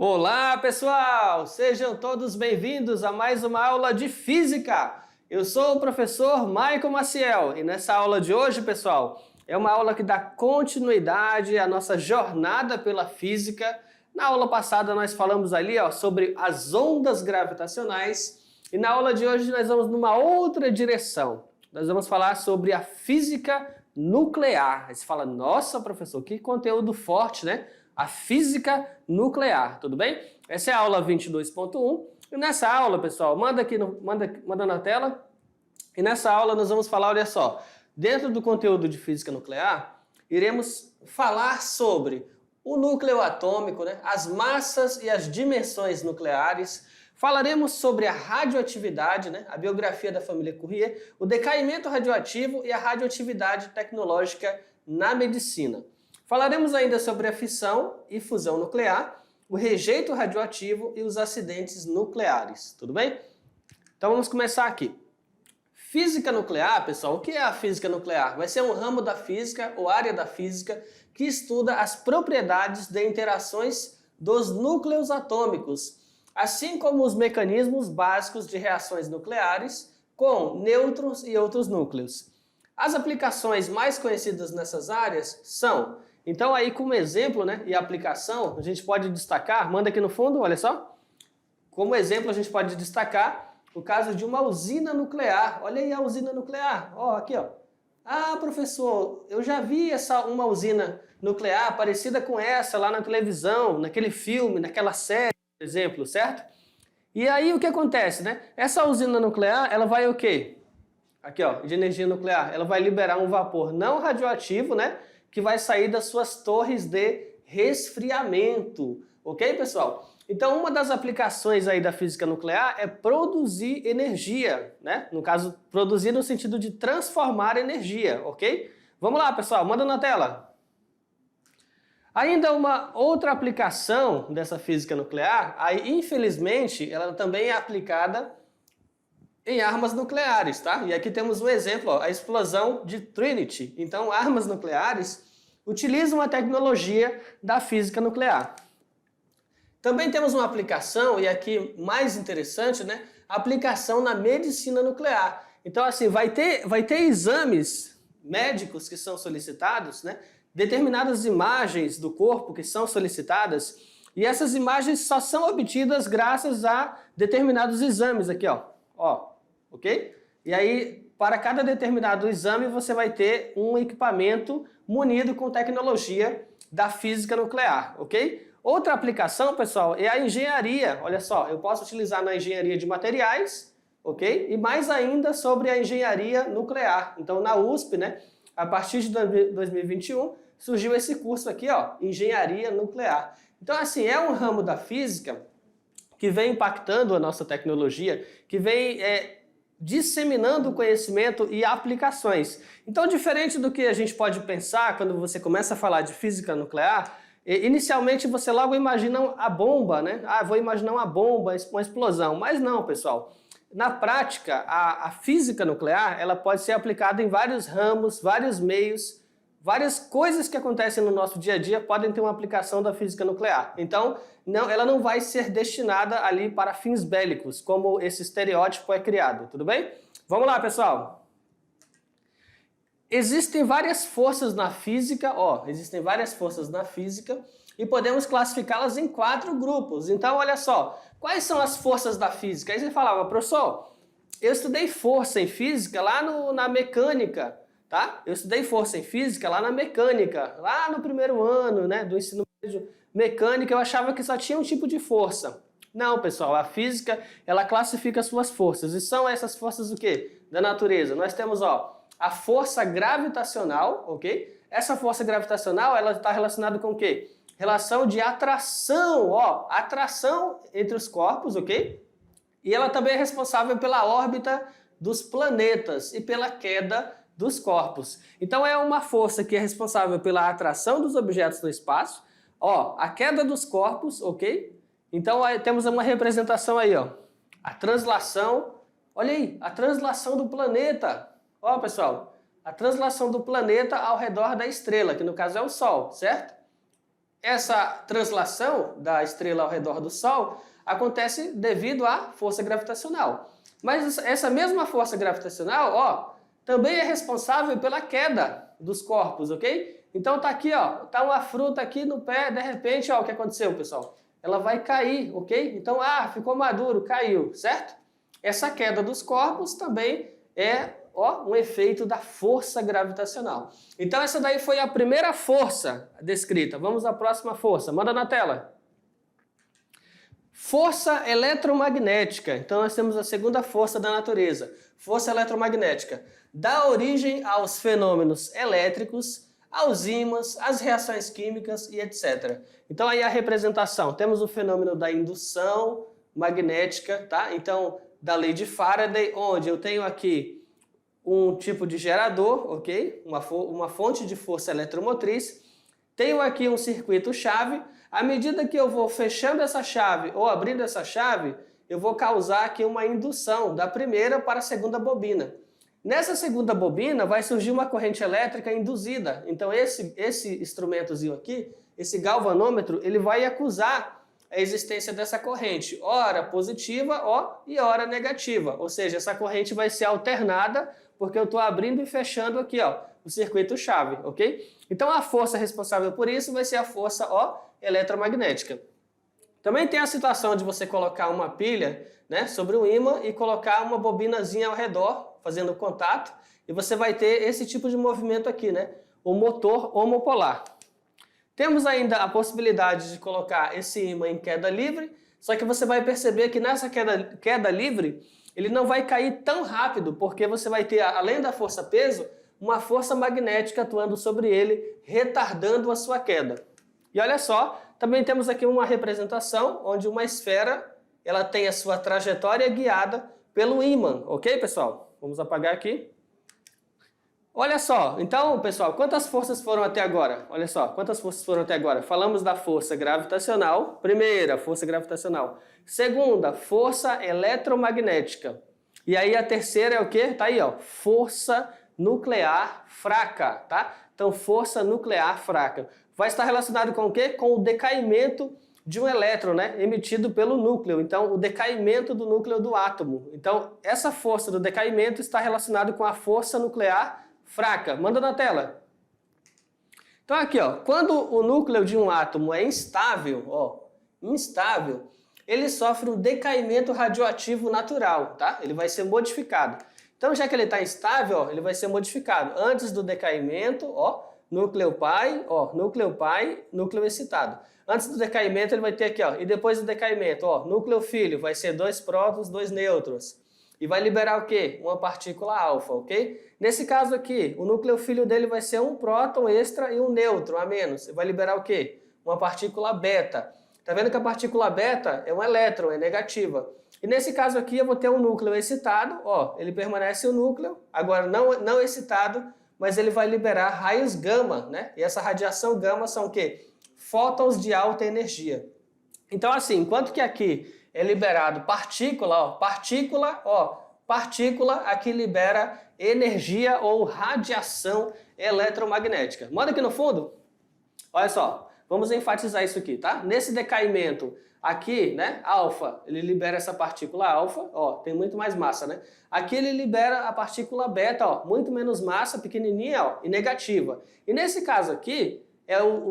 Olá, pessoal! Sejam todos bem-vindos a mais uma aula de Física. Eu sou o professor Michael Maciel e nessa aula de hoje, pessoal, é uma aula que dá continuidade à nossa jornada pela física. Na aula passada nós falamos ali sobre as ondas gravitacionais e na aula de hoje nós vamos numa outra direção. Nós vamos falar sobre a física nuclear. Aí você fala, nossa, professor, que conteúdo forte, né? A física nuclear, tudo bem? Essa é a aula 22.1 e nessa aula, pessoal, manda na tela. E nessa aula nós vamos falar, olha só, dentro do conteúdo de física nuclear, iremos falar sobre o núcleo atômico, né? As massas e as dimensões nucleares. Falaremos sobre a radioatividade, né? A biografia da família Curie, o decaimento radioativo e a radioatividade tecnológica na medicina. Falaremos ainda sobre a fissão e fusão nuclear, o rejeito radioativo e os acidentes nucleares, tudo bem? Então vamos começar aqui. Física nuclear, pessoal, o que é a física nuclear? Vai ser um ramo da física ou área da física que estuda as propriedades de interações dos núcleos atômicos, assim como os mecanismos básicos de reações nucleares com nêutrons e outros núcleos. As aplicações mais conhecidas nessas áreas são, então aí como exemplo, né, e aplicação, a gente pode destacar, manda aqui no fundo, olha só, como exemplo a gente pode destacar o caso de uma usina nuclear. Olha aí a usina nuclear, ó, aqui ó. Ah, professor, eu já vi uma usina nuclear parecida com essa lá na televisão, naquele filme, naquela série, por exemplo, certo? E aí o que acontece, né? Essa usina nuclear, ela vai o quê? Aqui ó, de energia nuclear, ela vai liberar um vapor não radioativo, né? Que vai sair das suas torres de resfriamento, ok, pessoal? Então, uma das aplicações aí da física nuclear é produzir energia, né? No caso, produzir no sentido de transformar energia, ok? Vamos lá, pessoal, manda na tela. Ainda uma outra aplicação dessa física nuclear, aí infelizmente, ela também é aplicada em armas nucleares, tá? E aqui temos um exemplo, ó, a explosão de Trinity. Então, armas nucleares utilizam a tecnologia da física nuclear. Também temos uma aplicação, e aqui mais interessante, né? A aplicação na medicina nuclear. Então, assim, vai ter exames médicos que são solicitados, né? Determinadas imagens do corpo que são solicitadas, e essas imagens só são obtidas graças a determinados exames aqui, ó. Ok? E aí, para cada determinado exame, você vai ter um equipamento munido com tecnologia da física nuclear, ok? Outra aplicação, pessoal, é a engenharia. Olha só, eu posso utilizar na engenharia de materiais, ok? E mais ainda sobre a engenharia nuclear. Então, na USP, né, a partir de 2021, surgiu esse curso aqui, ó, Engenharia Nuclear. Então, assim, é um ramo da física que vem impactando a nossa tecnologia, que vem disseminando o conhecimento e aplicações. Então, diferente do que a gente pode pensar quando você começa a falar de física nuclear, inicialmente você logo imagina a bomba, né? Ah, vou imaginar uma bomba, uma explosão. Mas não, pessoal. Na prática, a física nuclear ela pode ser aplicada em vários ramos, vários meios, várias coisas que acontecem no nosso dia a dia podem ter uma aplicação da física nuclear. Então, ela não vai ser destinada ali para fins bélicos, como esse estereótipo é criado, tudo bem? Vamos lá, pessoal. Existem várias forças na física, e podemos classificá-las em 4 grupos. Então, olha só, quais são as forças da física? Aí você falava, professor, eu estudei força em física lá na mecânica, tá? Eu estudei força em física lá na mecânica, lá no primeiro ano, né, do ensino médio mecânica, eu achava que só tinha um tipo de força. Não, pessoal, a física, ela classifica as suas forças. E são essas forças o quê? Da natureza. Nós temos, a força gravitacional, ok? Essa força gravitacional, ela está relacionada com o quê? Relação de atração, atração entre os corpos, ok? E ela também é responsável pela órbita dos planetas e pela queda dos corpos. Então é uma força que é responsável pela atração dos objetos no espaço, a queda dos corpos, ok? Então temos uma representação aí, a translação, olha aí, a translação do planeta. Pessoal, a translação do planeta ao redor da estrela, que no caso é o Sol, certo? essa translação da estrela ao redor do Sol acontece devido à força gravitacional. Mas essa mesma força gravitacional, ó, também é responsável pela queda dos corpos, ok? Então tá aqui, ó, tá uma fruta aqui no pé, de repente, ó, o que aconteceu, pessoal? Ela vai cair, ok? Então, ficou maduro, caiu, certo? Essa queda dos corpos também é, ó, um efeito da força gravitacional. Então essa daí foi a primeira força descrita. Vamos à próxima força. Manda na tela. Força eletromagnética. Então nós temos a segunda força da natureza. Força eletromagnética. Dá origem aos fenômenos elétricos, aos ímãs, às reações químicas e etc. Então aí a representação. Temos o fenômeno da indução magnética, tá? Então, da lei de Faraday, onde eu tenho aqui um tipo de gerador, ok? Uma fonte de força eletromotriz. Tenho aqui um circuito-chave. À medida que eu vou fechando essa chave ou abrindo essa chave, eu vou causar aqui uma indução da primeira para a segunda bobina. Nessa segunda bobina vai surgir uma corrente elétrica induzida. Então esse instrumentozinho aqui, esse galvanômetro, ele vai acusar a existência dessa corrente, ora positiva, e ora negativa. Ou seja, essa corrente vai ser alternada porque eu estou abrindo e fechando aqui, ó, o circuito-chave, ok? Então a força responsável por isso vai ser a força, eletromagnética. Também tem a situação de você colocar uma pilha, né, sobre um ímã e colocar uma bobinazinha ao redor, fazendo contato, e você vai ter esse tipo de movimento aqui, né, o motor homopolar. Temos ainda a possibilidade de colocar esse ímã em queda livre, só que você vai perceber que nessa queda livre, ele não vai cair tão rápido, porque você vai ter, além da força-peso, uma força magnética atuando sobre ele, retardando a sua queda. E olha só, também temos aqui uma representação onde uma esfera ela tem a sua trajetória guiada pelo ímã, ok, pessoal? Vamos apagar aqui. Olha só, então, pessoal, quantas forças foram até agora? Olha só, quantas forças foram até agora? Falamos da força gravitacional, primeira, força gravitacional. Segunda, força eletromagnética. E aí a terceira é o quê? Tá aí, ó, força nuclear fraca, tá? Então, força nuclear fraca. Vai estar relacionado com o quê? Com o decaimento de um elétron, né? Emitido pelo núcleo. Então, o decaimento do núcleo do átomo. Então, essa força do decaimento está relacionada com a força nuclear fraca. Manda na tela. Então aqui, ó, quando o núcleo de um átomo é instável, ele sofre um decaimento radioativo natural, tá? Ele vai ser modificado. Então, já que ele está instável, ele vai ser modificado. Antes do decaimento, núcleo pai, núcleo excitado. Antes do decaimento, ele vai ter aqui, ó, e depois do decaimento, núcleo filho, vai ser 2 prótons, 2 nêutrons. E vai liberar o quê? Uma partícula alfa, ok? Nesse caso aqui, o núcleo filho dele vai ser um próton extra e um nêutron a menos. E vai liberar o quê? Uma partícula beta. Tá vendo que a partícula beta é um elétron, é negativa. E nesse caso aqui eu vou ter um núcleo excitado, ele permanece o núcleo, agora não excitado, mas ele vai liberar raios gama, né? E essa radiação gama são o quê? Fótons de alta energia. Então assim, enquanto que aqui é liberado partícula, partícula aqui libera energia ou radiação eletromagnética. Manda aqui no fundo. Olha só, vamos enfatizar isso aqui, tá? Nesse decaimento aqui, né, alfa, ele libera essa partícula alfa, tem muito mais massa, né? Aqui ele libera a partícula beta, muito menos massa, pequenininha, e negativa. E nesse caso aqui,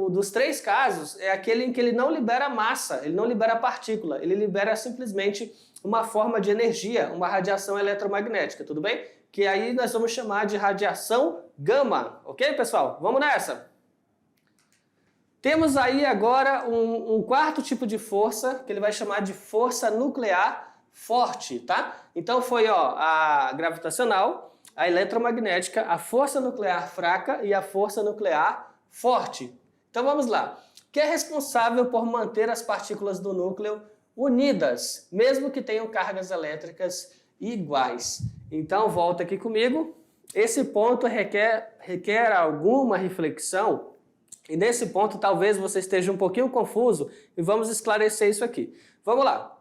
dos 3 casos, é aquele em que ele não libera massa, ele não libera partícula, ele libera simplesmente uma forma de energia, uma radiação eletromagnética, tudo bem? Que aí nós vamos chamar de radiação gama, ok, pessoal? Vamos nessa! Temos aí agora um quarto tipo de força, que ele vai chamar de força nuclear forte, tá? Então foi, a gravitacional, a eletromagnética, a força nuclear fraca e a força nuclear forte. Então vamos lá. Que é responsável por manter as partículas do núcleo unidas, mesmo que tenham cargas elétricas iguais. Então volta aqui comigo. Esse ponto requer alguma reflexão. E nesse ponto talvez você esteja um pouquinho confuso e vamos esclarecer isso aqui. Vamos lá.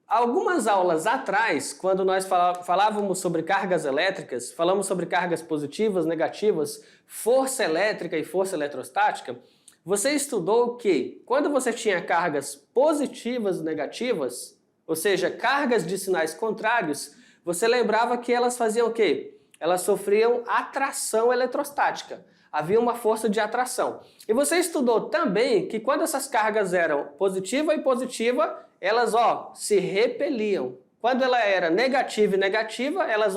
Algumas aulas atrás, quando nós falávamos sobre cargas elétricas, falamos sobre cargas positivas, negativas, força elétrica e força eletrostática, você estudou que quando você tinha cargas positivas e negativas, ou seja, cargas de sinais contrários, você lembrava que elas faziam o quê? Elas sofriam atração eletrostática. Havia uma força de atração. E você estudou também que quando essas cargas eram positiva e positiva, elas, se repeliam. Quando ela era negativa e negativa, elas,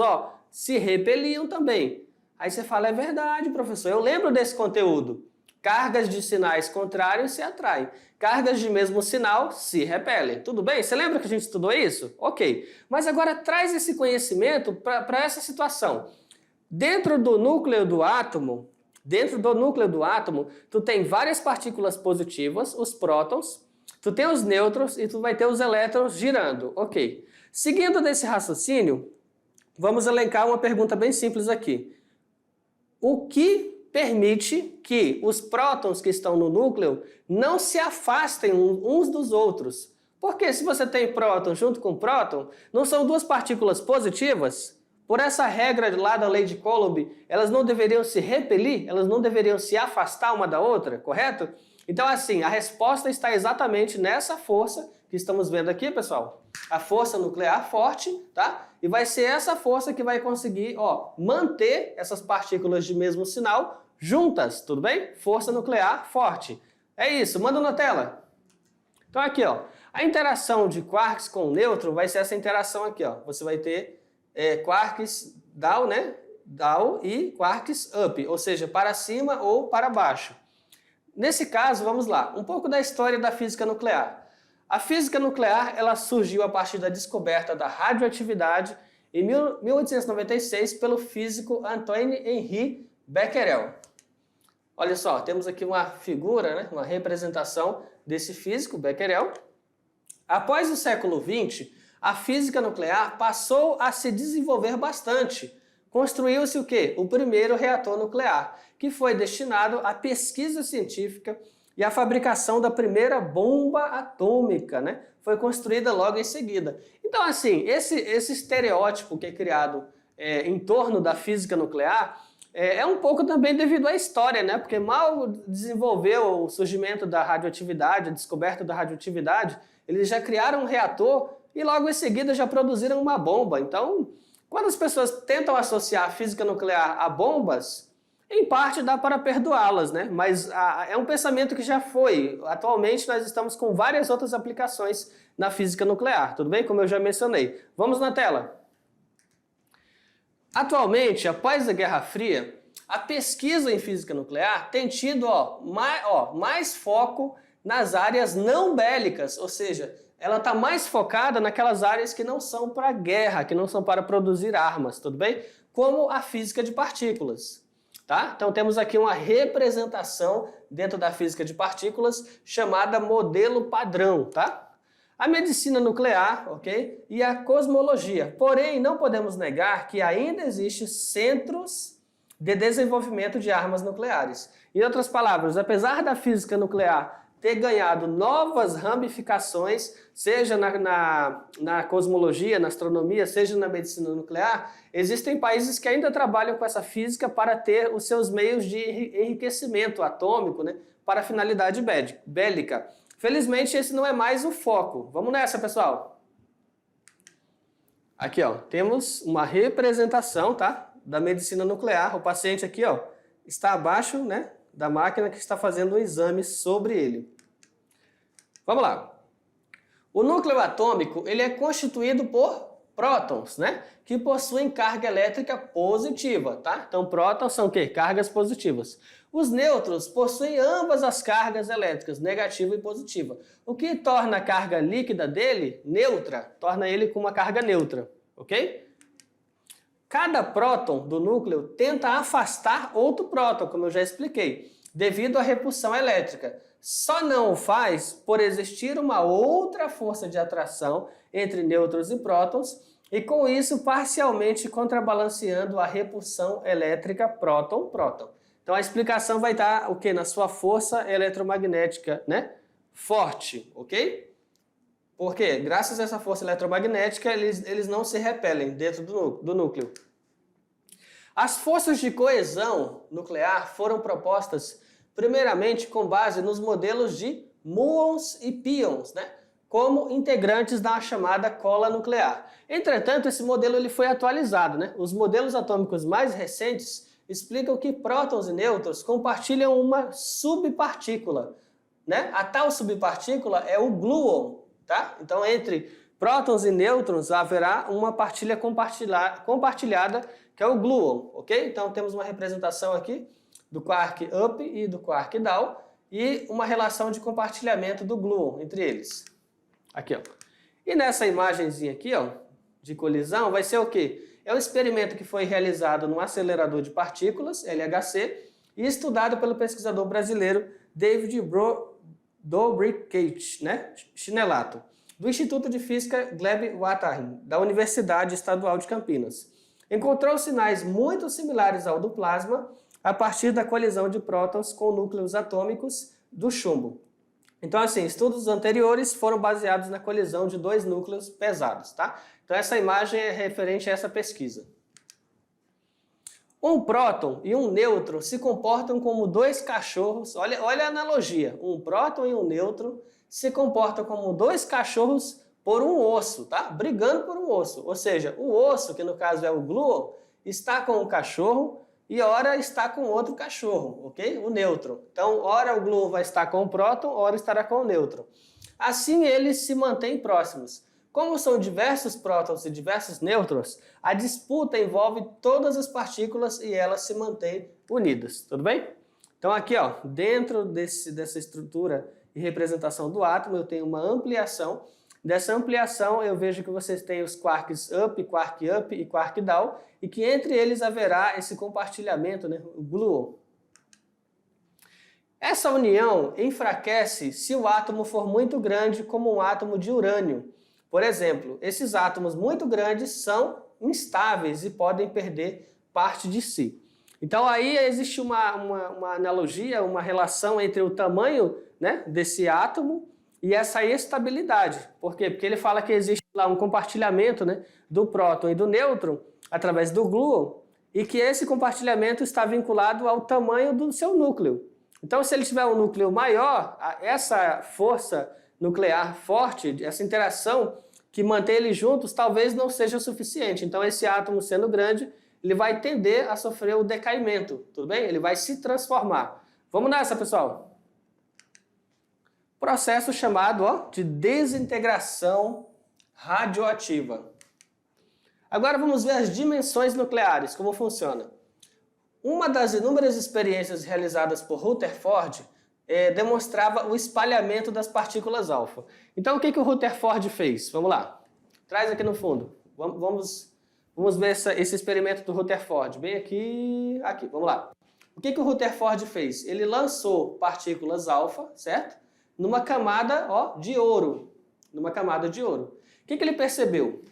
se repeliam também. Aí você fala, é verdade, professor, eu lembro desse conteúdo. Cargas de sinais contrários se atraem. Cargas de mesmo sinal se repelem. Tudo bem? Você lembra que a gente estudou isso? Ok. Mas agora traz esse conhecimento para essa situação. Dentro do núcleo do átomo, tu tem várias partículas positivas, os prótons, tu tem os nêutrons e tu vai ter os elétrons girando. Ok. Seguindo desse raciocínio, vamos elencar uma pergunta bem simples aqui. O que permite que os prótons que estão no núcleo não se afastem uns dos outros? Porque se você tem próton junto com próton, não são duas partículas positivas? Por essa regra lá da lei de Coulomb, elas não deveriam se repelir? Elas não deveriam se afastar uma da outra, correto? Então, assim, a resposta está exatamente nessa força que estamos vendo aqui, pessoal. A força nuclear forte, tá? E vai ser essa força que vai conseguir, manter essas partículas de mesmo sinal juntas, tudo bem? Força nuclear forte. É isso, manda na tela. Então aqui, a interação de quarks com nêutron vai ser essa interação aqui, Você vai ter quarks down, né? Down e quarks up, ou seja, para cima ou para baixo. Nesse caso, vamos lá, um pouco da história da física nuclear. A física nuclear, ela surgiu a partir da descoberta da radioatividade em 1896 pelo físico Antoine-Henri Becquerel. Olha só, temos aqui uma figura, né, uma representação desse físico, Becquerel. Após o século XX, a física nuclear passou a se desenvolver bastante. Construiu-se o quê? O primeiro reator nuclear, que foi destinado à pesquisa científica e à fabricação da primeira bomba atômica, né? Foi construída logo em seguida. Então, assim, esse estereótipo que é criado em torno da física nuclear é um pouco também devido à história, né? Porque mal desenvolveu o surgimento da radioatividade, a descoberta da radioatividade, eles já criaram um reator e logo em seguida já produziram uma bomba. Então, quando as pessoas tentam associar a física nuclear a bombas, em parte dá para perdoá-las, né? Mas é um pensamento que já foi. Atualmente nós estamos com várias outras aplicações na física nuclear, tudo bem? Como eu já mencionei. Vamos na tela. Atualmente, após a Guerra Fria, a pesquisa em física nuclear tem tido mais foco nas áreas não bélicas, ou seja, ela está mais focada naquelas áreas que não são para guerra, que não são para produzir armas, tudo bem? Como a física de partículas. Tá? Então temos aqui uma representação dentro da física de partículas chamada modelo padrão, tá? A medicina nuclear, ok? E a cosmologia. Porém, não podemos negar que ainda existem centros de desenvolvimento de armas nucleares. Em outras palavras, apesar da física nuclear ter ganhado novas ramificações, seja na cosmologia, na astronomia, seja na medicina nuclear, existem países que ainda trabalham com essa física para ter os seus meios de enriquecimento atômico, né, para finalidade bélica. Felizmente, esse não é mais o foco. Vamos nessa, pessoal. Aqui, temos uma representação, tá, da medicina nuclear. O paciente aqui, está abaixo, né, da máquina que está fazendo um exame sobre ele. Vamos lá. O núcleo atômico, ele é constituído por prótons, né, que possuem carga elétrica positiva, tá? Então, prótons são o quê? Cargas positivas. Os nêutrons possuem ambas as cargas elétricas, negativa e positiva. O que torna a carga líquida dele neutra, torna ele com uma carga neutra, ok? Cada próton do núcleo tenta afastar outro próton, como eu já expliquei, devido à repulsão elétrica. Só não o faz por existir uma outra força de atração entre nêutrons e prótons e com isso parcialmente contrabalanceando a repulsão elétrica próton-próton. Então a explicação vai estar o quê? Na sua força eletromagnética, né? Forte, ok? Porque graças a essa força eletromagnética eles não se repelem dentro do núcleo. As forças de coesão nuclear foram propostas primeiramente com base nos modelos de muons e pions, né? Como integrantes da chamada cola nuclear. Entretanto, esse modelo ele foi atualizado, né? Os modelos atômicos mais recentes explicam que prótons e nêutrons compartilham uma subpartícula, né? A tal subpartícula é o gluon, tá? Então, entre prótons e nêutrons haverá uma partilha compartilhada, que é o gluon, ok? Então, temos uma representação aqui do quark up e do quark down e uma relação de compartilhamento do gluon entre eles. Aqui, ó. E nessa imagenzinha aqui, ó, de colisão, vai ser o quê? É um experimento que foi realizado no acelerador de partículas, LHC, e estudado pelo pesquisador brasileiro David Dobrikait, né, Chinelato, do Instituto de Física Gleb Wattherin, da Universidade Estadual de Campinas. Encontrou sinais muito similares ao do plasma a partir da colisão de prótons com núcleos atômicos do chumbo. Então, assim, estudos anteriores foram baseados na colisão de dois núcleos pesados, tá? Então, essa imagem é referente a essa pesquisa. Um próton e um nêutron se comportam como dois cachorros. Olha a analogia. Um próton e um nêutron se comportam como dois cachorros por um osso, tá? Brigando por um osso. Ou seja, o osso, que no caso é o gluon, está com o cachorro e ora está com outro cachorro, ok? O nêutron. Então, ora o gluon vai estar com o próton, ora estará com o nêutron. Assim, eles se mantêm próximos. Como são diversos prótons e diversos nêutrons, a disputa envolve todas as partículas e elas se mantêm unidas, tudo bem? Então aqui, ó, dentro dessa estrutura e representação do átomo, eu tenho uma ampliação. Dessa ampliação, eu vejo que vocês têm os quarks up e quark down, e que entre eles haverá esse compartilhamento, né, o gluon. Essa união enfraquece se o átomo for muito grande, como um átomo de urânio. Por exemplo, esses átomos muito grandes são instáveis e podem perder parte de si. Então aí existe uma analogia, uma relação entre o tamanho, né, desse átomo e essa estabilidade. Por quê? Porque ele fala que existe lá um compartilhamento, né, do próton e do nêutron através do gluon e que esse compartilhamento está vinculado ao tamanho do seu núcleo. Então, se ele tiver um núcleo maior, essa força nuclear forte, essa interação que mantém eles juntos, talvez não seja o suficiente. Então, esse átomo sendo grande, ele vai tender a sofrer o decaimento, tudo bem? Ele vai se transformar. Vamos nessa, pessoal? Processo chamado, ó, de desintegração radioativa. Agora vamos ver as dimensões nucleares, como funciona. Uma das inúmeras experiências realizadas por Rutherford demonstrava o espalhamento das partículas alfa. Então o que o Rutherford fez? Vamos lá, traz aqui no fundo. Vamos ver esse experimento do Rutherford, bem aqui, vamos lá. O que o Rutherford fez? Ele lançou partículas alfa, certo? Numa camada, ó, de ouro. Numa camada de ouro. O que ele percebeu?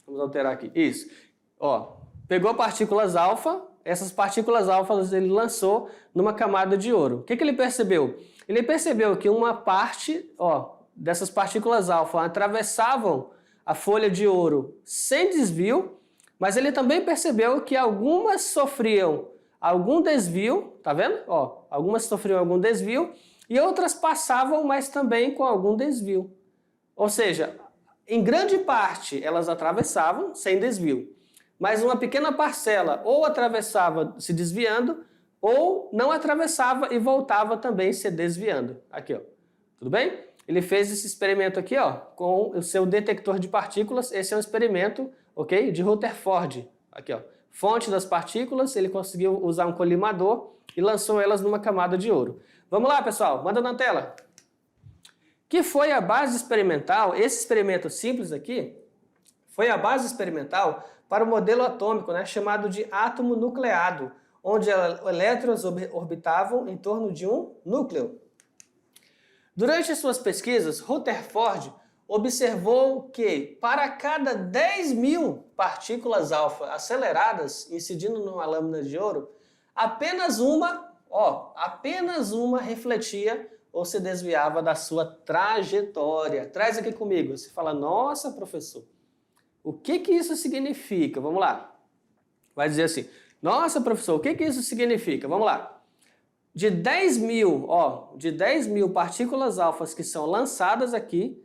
Vamos alterar aqui. Isso. Ó, pegou partículas alfa, essas partículas alfa ele lançou numa camada de ouro. O que ele percebeu? Ele percebeu que uma parte, ó, dessas partículas alfa atravessavam a folha de ouro sem desvio, mas ele também percebeu que algumas sofriam algum desvio, tá vendo? Ó, algumas sofriam algum desvio e outras passavam, mas também com algum desvio. Ou seja, em grande parte elas atravessavam sem desvio, mas uma pequena parcela ou atravessava se desviando ou não atravessava e voltava também se desviando. Aqui, ó. Tudo bem? Ele fez esse experimento aqui, ó, com o seu detector de partículas. Esse é um experimento, ok, de Rutherford. Aqui, ó. Fonte das partículas, ele conseguiu usar um colimador e lançou elas numa camada de ouro. Vamos lá, pessoal, manda na tela. Que foi a base experimental, esse experimento simples aqui, foi a base experimental para o modelo atômico, né, chamado de átomo nucleado, onde elétrons orbitavam em torno de um núcleo. Durante suas pesquisas, Rutherford observou que para cada 10.000 partículas alfa aceleradas incidindo numa lâmina de ouro, apenas uma refletia ou se desviava da sua trajetória. Traz aqui comigo. Você fala, nossa, professor, o que isso significa? Vamos lá. Vai dizer assim, nossa, professor, o que isso significa? Vamos lá. de 10 mil, ó, de 10 mil partículas alfas que são lançadas aqui,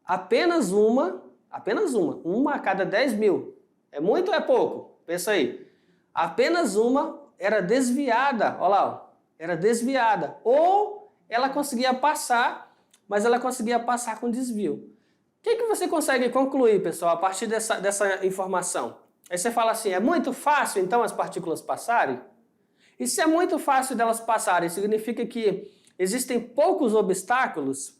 apenas uma a cada 10 mil. É muito ou é pouco? Pensa aí. Apenas uma era desviada, olha lá, ó, era desviada. Ou ela conseguia passar, mas ela conseguia passar com desvio. O que você consegue concluir, pessoal, a partir dessa informação? Aí você fala assim, é muito fácil então as partículas passarem? E se é muito fácil delas passarem, significa que existem poucos obstáculos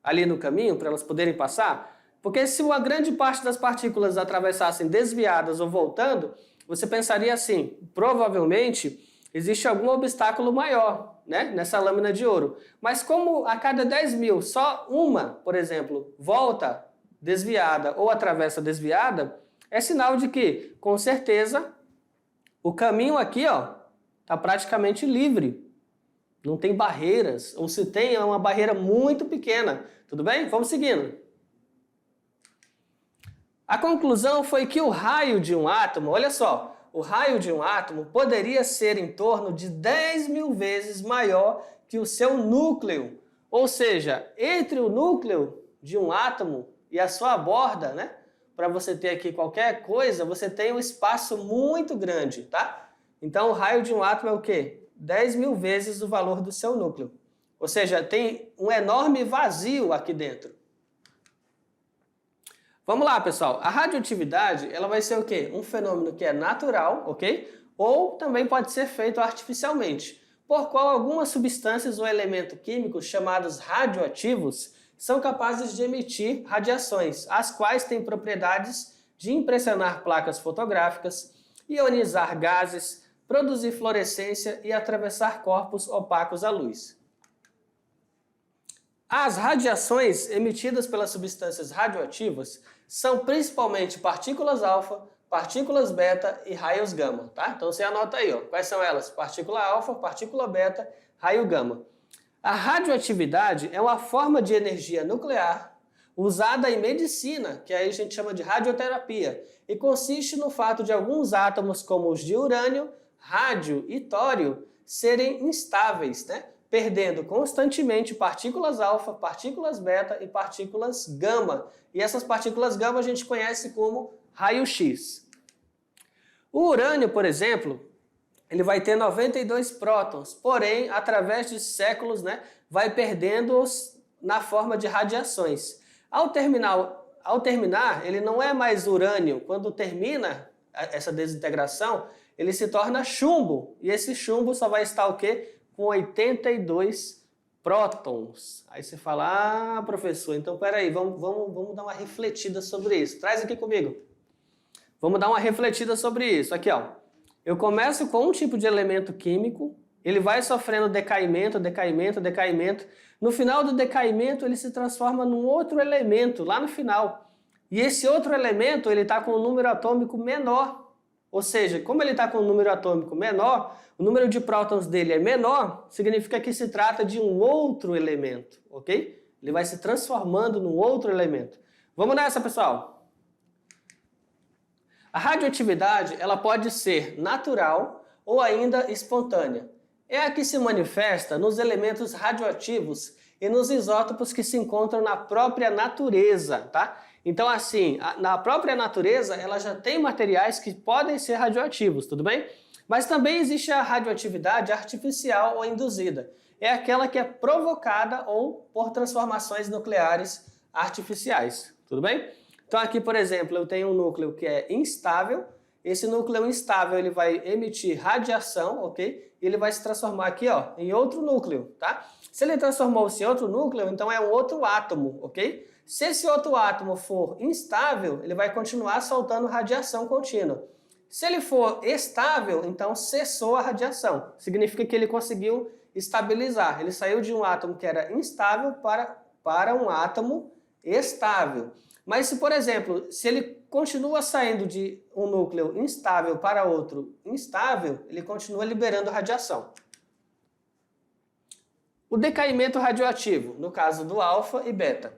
ali no caminho para elas poderem passar? Porque se uma grande parte das partículas atravessassem desviadas ou voltando, você pensaria assim, provavelmente existe algum obstáculo maior, né, nessa lâmina de ouro. Mas como a cada 10 mil, só uma, por exemplo, volta desviada ou atravessa desviada, é sinal de que, com certeza, o caminho aqui, ó, está praticamente livre. Não tem barreiras, ou se tem, é uma barreira muito pequena. Tudo bem? Vamos seguindo. A conclusão foi que o raio de um átomo, olha só, o raio de um átomo poderia ser em torno de 10 mil vezes maior que o seu núcleo. Ou seja, entre o núcleo de um átomo e a sua borda, né? Para você ter aqui qualquer coisa, você tem um espaço muito grande, tá? Então, o raio de um átomo é o quê? 10 mil vezes o valor do seu núcleo. Ou seja, tem um enorme vazio aqui dentro. Vamos lá, pessoal. A radioatividade, ela vai ser o quê? Um fenômeno que é natural, ok? Ou também pode ser feito artificialmente, por qual algumas substâncias ou elementos químicos chamados radioativos são capazes de emitir radiações, as quais têm propriedades de impressionar placas fotográficas, ionizar gases, produzir fluorescência e atravessar corpos opacos à luz. As radiações emitidas pelas substâncias radioativas são principalmente partículas alfa, partículas beta e raios gama, tá? Então você anota aí, ó, quais são elas? Partícula alfa, partícula beta, raio gama. A radioatividade é uma forma de energia nuclear usada em medicina, que aí a gente chama de radioterapia, e consiste no fato de alguns átomos, como os de urânio, rádio e tório, serem instáveis, né? Perdendo constantemente partículas alfa, partículas beta e partículas gama. E essas partículas gama a gente conhece como raio-x. O urânio, por exemplo, ele vai ter 92 prótons, porém, através de séculos, né, vai perdendo-os na forma de radiações. Ao terminar, ele não é mais urânio. Quando termina essa desintegração, ele se torna chumbo. E esse chumbo só vai estar o quê? Com 82 prótons. Aí você fala, professor, então peraí, vamos dar uma refletida sobre isso. Traz aqui comigo. Vamos dar uma refletida sobre isso. Aqui, ó. Eu começo com um tipo de elemento químico, ele vai sofrendo decaimento. No final do decaimento, ele se transforma num outro elemento, lá no final. E esse outro elemento, ele está com um número atômico menor. Ou seja, como ele está com um número atômico menor, o número de prótons dele é menor, significa que se trata de um outro elemento, ok? Ele vai se transformando num outro elemento. Vamos nessa, pessoal! A radioatividade, ela pode ser natural ou ainda espontânea. É a que se manifesta nos elementos radioativos e nos isótopos que se encontram na própria natureza, tá? Então, assim, na própria natureza, ela já tem materiais que podem ser radioativos, tudo bem? Mas também existe a radioatividade artificial ou induzida. É aquela que é provocada ou por transformações nucleares artificiais, tudo bem? Então aqui, por exemplo, eu tenho um núcleo que é instável. Esse núcleo instável, ele vai emitir radiação, ok? E ele vai se transformar aqui, ó, em outro núcleo, tá? Se ele transformou-se em outro núcleo, então é um outro átomo, ok? Se esse outro átomo for instável, ele vai continuar soltando radiação contínua. Se ele for estável, então cessou a radiação. Significa que ele conseguiu estabilizar. Ele saiu de um átomo que era instável para um átomo estável. Mas se, por exemplo, se ele continua saindo de um núcleo instável para outro instável, ele continua liberando radiação. O decaimento radioativo, no caso do alfa e beta.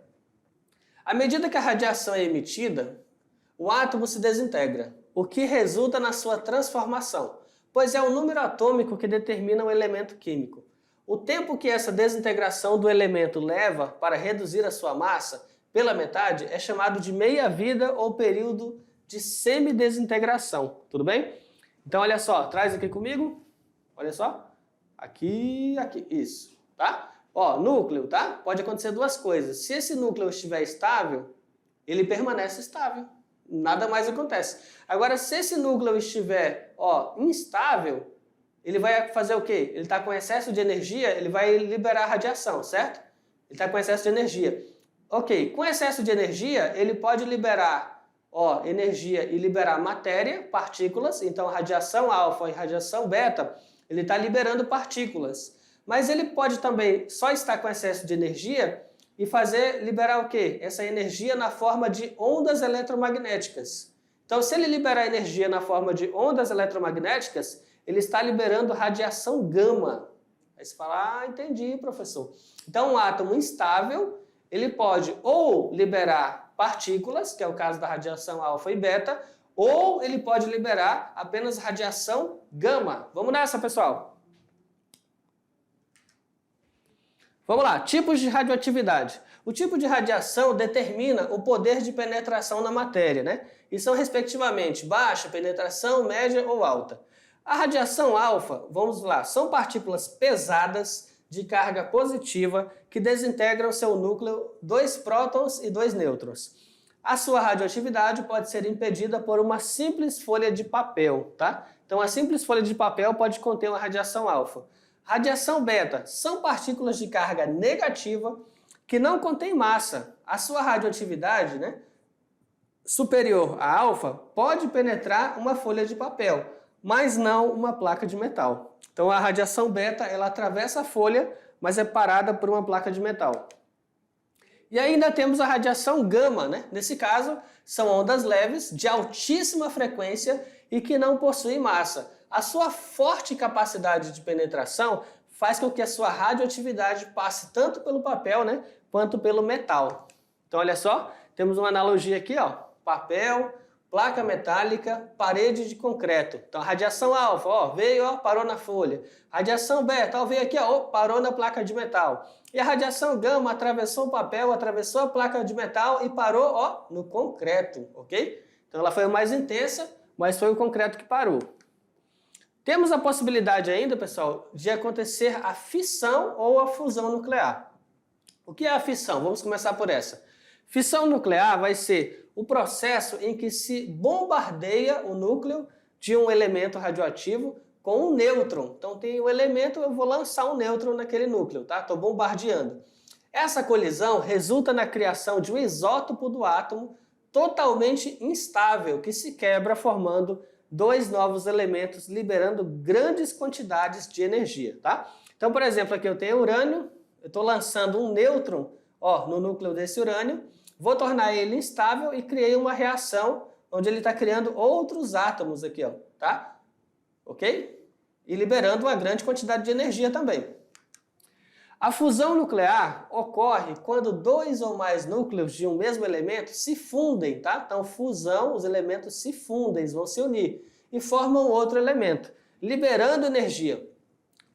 À medida que a radiação é emitida, o átomo se desintegra, o que resulta na sua transformação. Pois é o número atômico que determina o elemento químico. O tempo que essa desintegração do elemento leva para reduzir a sua massa pela metade é chamado de meia-vida ou período de semidesintegração, tudo bem? Então olha só, traz aqui comigo, olha só, aqui, isso, tá? Ó, núcleo, tá? Pode acontecer duas coisas. Se esse núcleo estiver estável, ele permanece estável. Nada mais acontece. Agora, se esse núcleo estiver, ó, instável, ele vai fazer o quê? Ele está com excesso de energia, ele vai liberar radiação, certo? Ele está com excesso de energia. Ok, com excesso de energia, ele pode liberar, ó, energia e liberar matéria, partículas. Então, radiação alfa e radiação beta, ele está liberando partículas. Mas ele pode também só estar com excesso de energia e liberar o quê? Essa energia na forma de ondas eletromagnéticas. Então, se ele liberar energia na forma de ondas eletromagnéticas, ele está liberando radiação gama. Aí você fala, entendi, professor. Então, um átomo instável, ele pode ou liberar partículas, que é o caso da radiação alfa e beta, ou ele pode liberar apenas radiação gama. Vamos nessa, pessoal. Vamos lá, tipos de radioatividade. O tipo de radiação determina o poder de penetração na matéria, né? E são respectivamente baixa, penetração, média ou alta. A radiação alfa, vamos lá, são partículas pesadas de carga positiva que desintegram seu núcleo 2 prótons e 2 nêutrons. A sua radioatividade pode ser impedida por uma simples folha de papel, tá? Então a simples folha de papel pode conter uma radiação alfa. Radiação beta são partículas de carga negativa que não contêm massa. A sua radioatividade, né, superior a alfa pode penetrar uma folha de papel, mas não uma placa de metal. Então a radiação beta ela atravessa a folha, mas é parada por uma placa de metal. E ainda temos a radiação gama, né? Nesse caso, são ondas leves de altíssima frequência e que não possuem massa. A sua forte capacidade de penetração faz com que a sua radioatividade passe tanto pelo papel, né, quanto pelo metal. Então, olha só, temos uma analogia aqui, ó, papel, placa metálica, parede de concreto. Então, a radiação alfa, ó, veio, ó, parou na folha. Radiação beta, ó, veio aqui, ó, parou na placa de metal. E a radiação gama atravessou o papel, atravessou a placa de metal e parou, ó, no concreto, ok? Então, ela foi mais intensa, mas foi o concreto que parou. Temos a possibilidade ainda, pessoal, de acontecer a fissão ou a fusão nuclear. O que é a fissão? Vamos começar por essa. Fissão nuclear vai ser o processo em que se bombardeia o núcleo de um elemento radioativo com um nêutron. Então tem um elemento, eu vou lançar um nêutron naquele núcleo, tá? Estou bombardeando. Essa colisão resulta na criação de um isótopo do átomo totalmente instável, que se quebra formando dois novos elementos, liberando grandes quantidades de energia, tá? Então, por exemplo, aqui eu tenho urânio, eu estou lançando um nêutron, ó, no núcleo desse urânio, vou tornar ele instável e criei uma reação onde ele está criando outros átomos aqui, ó, tá? Ok? E liberando uma grande quantidade de energia também. A fusão nuclear ocorre quando dois ou mais núcleos de um mesmo elemento se fundem, tá? Então, fusão, os elementos se fundem, eles vão se unir e formam outro elemento, liberando energia.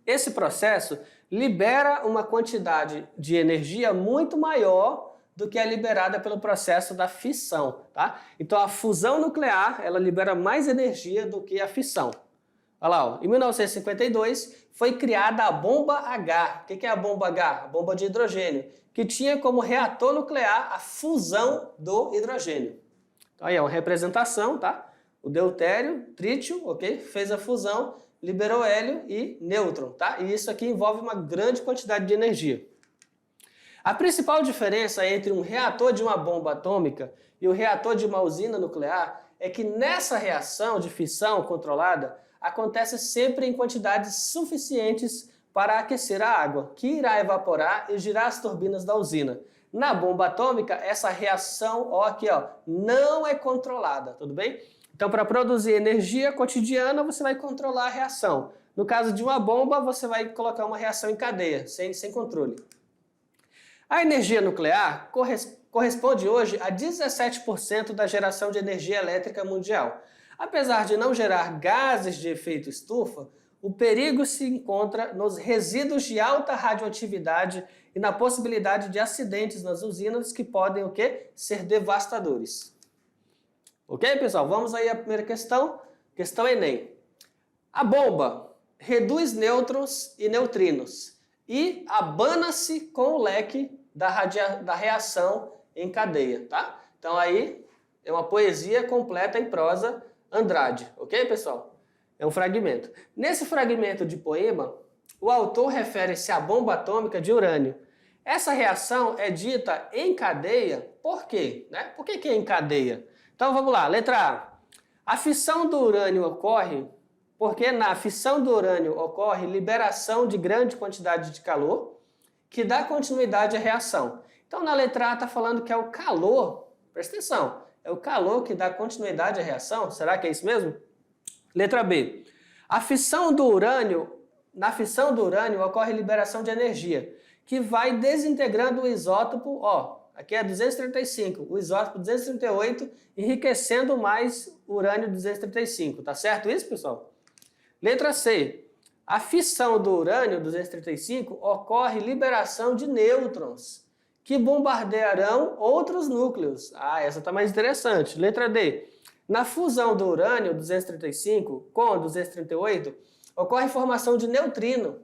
Esse processo libera uma quantidade de energia muito maior do que é liberada pelo processo da fissão, tá? Então, a fusão nuclear, ela libera mais energia do que a fissão. Olha lá, ó, em 1952 foi criada a bomba H. O que é a bomba H? A bomba de hidrogênio, que tinha como reator nuclear a fusão do hidrogênio. Então aí é uma representação, tá? O deutério, trítio, ok? Fez a fusão, liberou hélio e nêutron, tá? E isso aqui envolve uma grande quantidade de energia. A principal diferença entre um reator de uma bomba atômica e o reator de uma usina nuclear é que nessa reação de fissão controlada, acontece sempre em quantidades suficientes para aquecer a água, que irá evaporar e girar as turbinas da usina. Na bomba atômica, essa reação, ó, aqui, ó, não é controlada, tudo bem? Então, para produzir energia cotidiana, você vai controlar a reação. No caso de uma bomba, você vai colocar uma reação em cadeia, sem controle. A energia nuclear corresponde hoje a 17% da geração de energia elétrica mundial. Apesar de não gerar gases de efeito estufa, o perigo se encontra nos resíduos de alta radioatividade e na possibilidade de acidentes nas usinas que podem o quê? Ser devastadores. Ok, pessoal? Vamos aí à primeira questão. Questão Enem. A bomba reduz nêutrons e neutrinos e abana-se com o leque da reação em cadeia, tá? Então aí é uma poesia completa em prosa Andrade, ok, pessoal? É um fragmento. Nesse fragmento de poema, o autor refere-se à bomba atômica de urânio. Essa reação é dita em cadeia, por quê? Né? Por que é em cadeia? Então vamos lá, letra A. A fissão do urânio ocorre porque na fissão do urânio ocorre liberação de grande quantidade de calor que dá continuidade à reação. Então na letra A está falando que é o calor, presta atenção, é o calor que dá continuidade à reação? Será que é isso mesmo? Letra B. Na fissão do urânio ocorre liberação de energia, que vai desintegrando o isótopo, aqui é 235, o isótopo 238, enriquecendo mais o urânio 235. Tá certo isso, pessoal? Letra C. A fissão do urânio 235 ocorre liberação de nêutrons, que bombardearão outros núcleos. Essa está mais interessante. Letra D. Na fusão do urânio 235 com 238, ocorre formação de neutrino,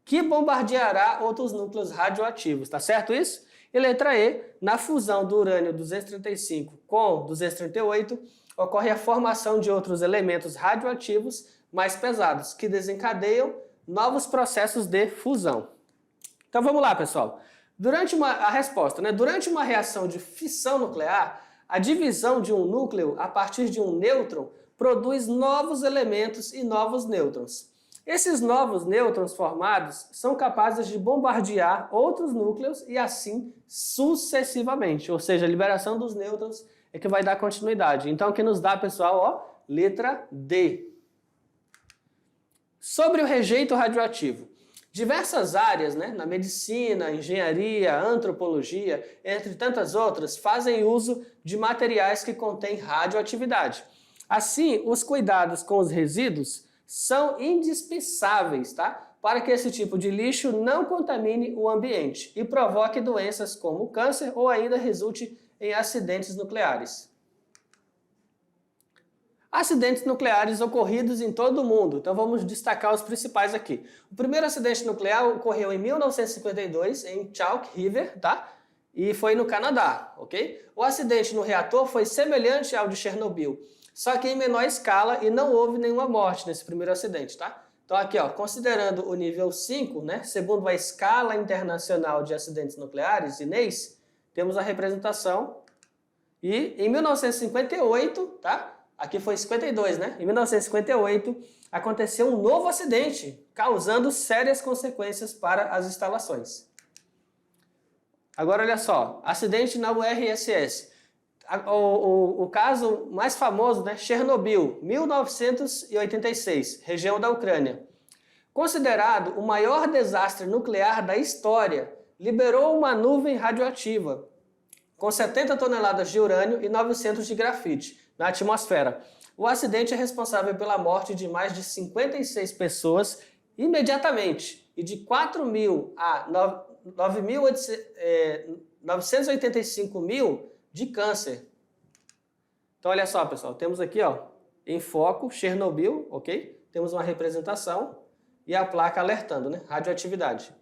que bombardeará outros núcleos radioativos. Tá certo isso? E letra E. Na fusão do urânio 235 com 238, ocorre a formação de outros elementos radioativos mais pesados, que desencadeiam novos processos de fusão. Então vamos lá, pessoal. A resposta, né? Durante uma reação de fissão nuclear, a divisão de um núcleo a partir de um nêutron produz novos elementos e novos nêutrons. Esses novos nêutrons formados são capazes de bombardear outros núcleos e assim sucessivamente, ou seja, a liberação dos nêutrons é que vai dar continuidade. Então, o que nos dá, pessoal, letra D. Sobre o rejeito radioativo. Diversas áreas, né, na medicina, engenharia, antropologia, entre tantas outras, fazem uso de materiais que contêm radioatividade. Assim, os cuidados com os resíduos são indispensáveis, tá? Para que esse tipo de lixo não contamine o ambiente e provoque doenças como câncer ou ainda resulte em acidentes nucleares. Acidentes nucleares ocorridos em todo o mundo. Então vamos destacar os principais aqui. O primeiro acidente nuclear ocorreu em 1952 em Chalk River, tá? E foi no Canadá, ok? O acidente no reator foi semelhante ao de Chernobyl, só que em menor escala e não houve nenhuma morte nesse primeiro acidente, tá? Então aqui, considerando o nível 5, né, segundo a escala internacional de acidentes nucleares, INES, temos a representação. E em 1958, tá? Aqui foi 52, né? Em 1958, aconteceu um novo acidente, causando sérias consequências para as instalações. Agora, olha só, acidente na URSS. O caso mais famoso, né? Chernobyl, 1986, região da Ucrânia. Considerado o maior desastre nuclear da história, liberou uma nuvem radioativa, com 70 toneladas de urânio e 900 de grafite na atmosfera. O acidente é responsável pela morte de mais de 56 pessoas imediatamente e de 4.000 a 985 mil de câncer. Então olha só, pessoal, temos aqui em foco Chernobyl, ok? Temos uma representação e a placa alertando, né? Radioatividade.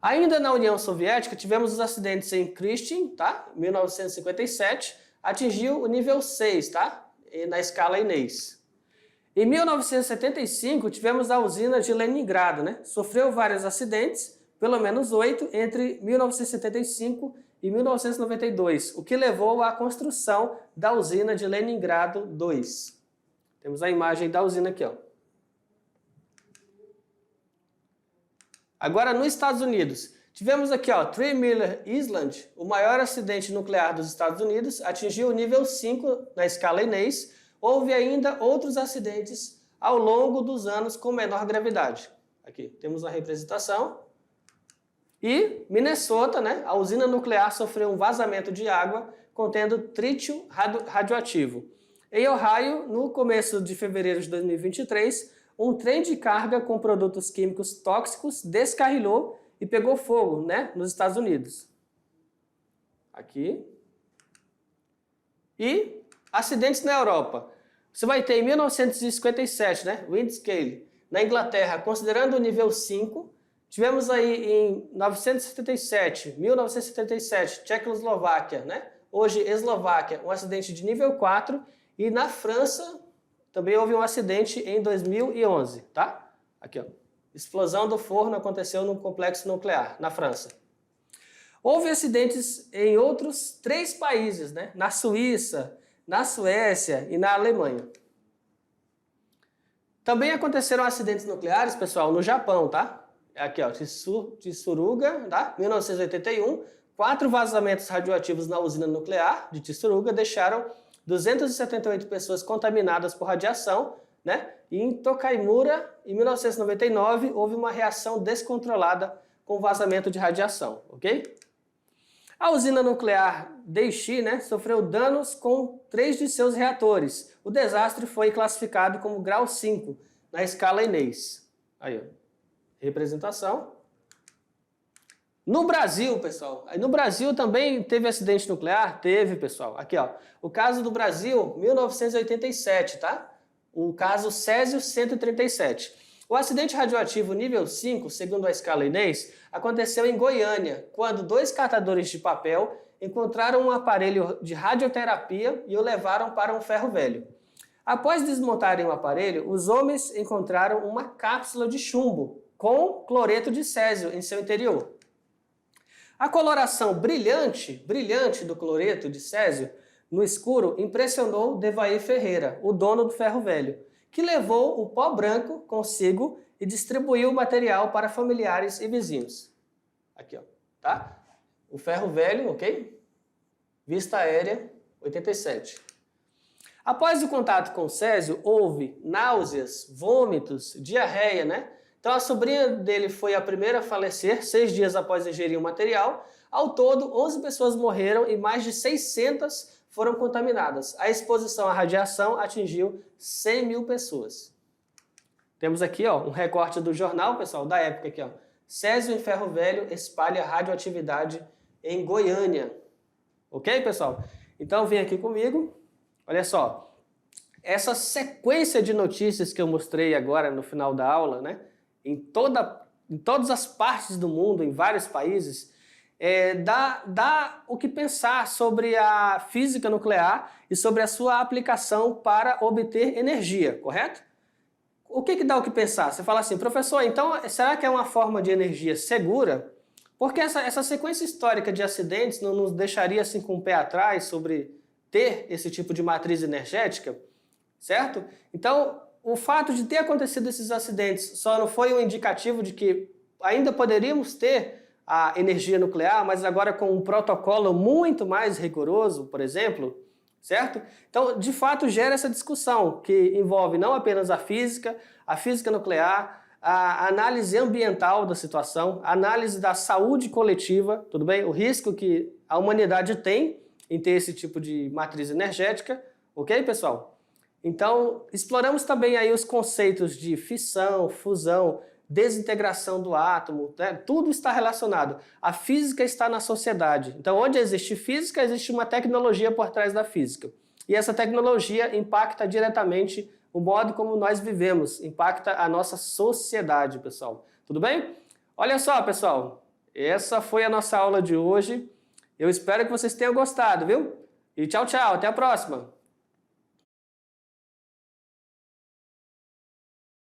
Ainda na União Soviética, tivemos os acidentes em Kristin, tá? 1957, atingiu o nível 6, tá? Na escala INES. Em 1975, tivemos a usina de Leningrado, né? Sofreu vários acidentes, pelo menos 8, entre 1975 e 1992, o que levou à construção da usina de Leningrado 2. Temos a imagem da usina aqui, Agora, nos Estados Unidos, tivemos aqui, Three Miller Island, o maior acidente nuclear dos Estados Unidos, atingiu o nível 5 na escala INES. Houve ainda outros acidentes ao longo dos anos com menor gravidade. Aqui temos a representação. E Minnesota, né, a usina nuclear sofreu um vazamento de água contendo trítio radioativo. Em Ohio, no começo de fevereiro de 2023, um trem de carga com produtos químicos tóxicos descarrilhou e pegou fogo, né, nos Estados Unidos. Aqui. E acidentes na Europa. Você vai ter em 1957, né, Windscale, na Inglaterra, considerando o nível 5. Tivemos aí em 1977, Tchecoslováquia, né, hoje Eslováquia, um acidente de nível 4. E na França também houve um acidente em 2011, tá? Aqui, ó. Explosão do forno aconteceu num complexo nuclear, na França. Houve acidentes em outros 3 países, né? Na Suíça, na Suécia e na Alemanha. Também aconteceram acidentes nucleares, pessoal, no Japão, tá? Aqui, ó, Tsuruga, tá? 1981, 4 vazamentos radioativos na usina nuclear de Tsuruga deixaram 278 pessoas contaminadas por radiação, né? E em Tokaimura, em 1999, houve uma reação descontrolada com vazamento de radiação, ok? A usina nuclear Daiichi, né, sofreu danos com 3 de seus reatores. O desastre foi classificado como grau 5 na escala Inês. Aí, ó, representação. No Brasil, pessoal, no Brasil também teve acidente nuclear? Teve, pessoal. Aqui, ó, o caso do Brasil, 1987, tá? O caso Césio 137. O acidente radioativo nível 5, segundo a escala Inês, aconteceu em Goiânia, quando 2 catadores de papel encontraram um aparelho de radioterapia e o levaram para um ferro velho. Após desmontarem o aparelho, os homens encontraram uma cápsula de chumbo com cloreto de césio em seu interior. A coloração brilhante do cloreto de césio no escuro impressionou Devair Ferreira, o dono do ferro velho, que levou o pó branco consigo e distribuiu o material para familiares e vizinhos. Aqui, ó, tá? O ferro velho, ok? Vista aérea, 87. Após o contato com o césio, houve náuseas, vômitos, diarreia, né? Então a sobrinha dele foi a primeira a falecer 6 dias após ingerir o material. Ao todo, 11 pessoas morreram e mais de 600 foram contaminadas. A exposição à radiação atingiu 100 mil pessoas. Temos aqui, ó, um recorte do jornal, pessoal, da época aqui, ó. Césio em ferro velho espalha radioatividade em Goiânia. Ok, pessoal? Então vem aqui comigo. Olha só. Essa sequência de notícias que eu mostrei agora no final da aula, né? Em todas as partes do mundo, em vários países, dá o que pensar sobre a física nuclear e sobre a sua aplicação para obter energia, correto? O que dá o que pensar? Você fala assim, professor, então será que é uma forma de energia segura? Porque essa sequência histórica de acidentes não nos deixaria assim com o pé atrás sobre ter esse tipo de matriz energética, certo? Então, o fato de ter acontecido esses acidentes só não foi um indicativo de que ainda poderíamos ter a energia nuclear, mas agora com um protocolo muito mais rigoroso, por exemplo, certo? Então, de fato, gera essa discussão que envolve não apenas a física nuclear, a análise ambiental da situação, a análise da saúde coletiva, tudo bem? O risco que a humanidade tem em ter esse tipo de matriz energética, ok, pessoal? Então, exploramos também aí os conceitos de fissão, fusão, desintegração do átomo, né? Tudo está relacionado. A física está na sociedade. Então, onde existe física, existe uma tecnologia por trás da física. E essa tecnologia impacta diretamente o modo como nós vivemos, impacta a nossa sociedade, pessoal. Tudo bem? Olha só, pessoal, essa foi a nossa aula de hoje. Eu espero que vocês tenham gostado, viu? E tchau, tchau, até a próxima!